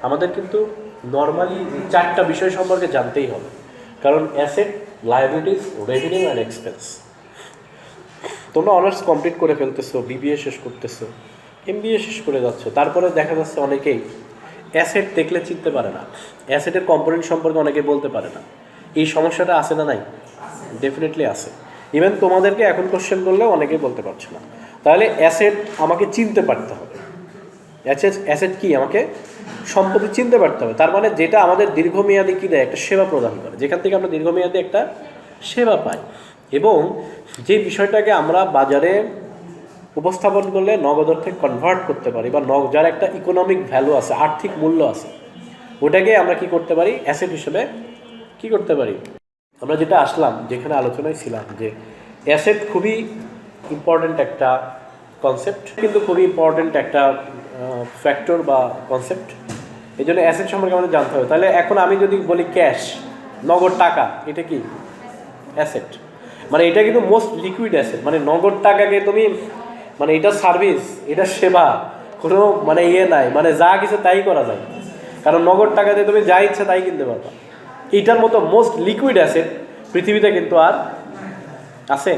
আমাদের কিন্তু নর্মালি 4টা বিষয় সম্পর্কে জানতেই হবে, কারণ asset, liabilities, revenue and expense. তোমরা অনার্স কমপ্লিট করে ফেলতেছো, বিবিএ শেষ করতেছো, এমবিএ শেষ করে যাচ্ছ, তারপরে দেখা যাচ্ছে অনেকেই অ্যাসেট দেখলে চিনতে পারে না, অ্যাসেটের কম্পোনেন্ট সম্পর্কে অনেকে বলতে পারে না। এই সমস্যাটা আছে না নাই? ডেফিনেটলি আছে। ইভেন তোমাদেরকে এখন কোশ্চেন করলেও অনেকেই বলতে পারছে না। তাহলে অ্যাসেট আমাকে চিনতে পারতে হবে। অ্যাসেট কি? আমাকে সম্পত্তি চিনতে পারতে হবে। তার মানে যেটা আমাদের দীর্ঘমেয়াদী কী দেয়, একটা সেবা প্রদান করে, যেখান থেকে আমরা দীর্ঘমেয়াদী একটা সেবা পাই, এবং যে বিষয়টাকে আমরা বাজারে উপস্থাপন করলে নগদ অর্থে কনভার্ট করতে পারি, বা যার একটা ইকোনমিক ভ্যালু আছে, আর্থিক মূল্য আছে, ওটাকে আমরা কি করতে পারি? অ্যাসেট হিসেবে কি করতে পারি? আমরা যেটা আসলাম, যেখানে আলোচনায় ছিলাম যে অ্যাসেট খুবই ইম্পর্ট্যান্ট একটা কনসেপ্ট, কিন্তু খুবই ইম্পর্ট্যান্ট একটা ফ্যাক্টর বা কনসেপ্ট। এই জন্য অ্যাসেট সম্পর্কে আমাদের জানতে হবে। তাহলে এখন আমি যদি বলি ক্যাশ, নগদ টাকা, এটা কি অ্যাসেট? মানে এটা কিন্তু মোস্ট লিকুইড অ্যাসেট। মানে নগদ টাকাকে তুমি, মানে এটা সার্ভিস, এটা সেবা, কোনো মানে নাই, মানে যা কিছু তাই করা যায়, কারণ নগদ টাকাতে তুমি যা ইচ্ছা তাই কিনতে পারবা। এটার মতো মোস্ট লিকুইড অ্যাসেট পৃথিবীতে কিন্তু আর আছে?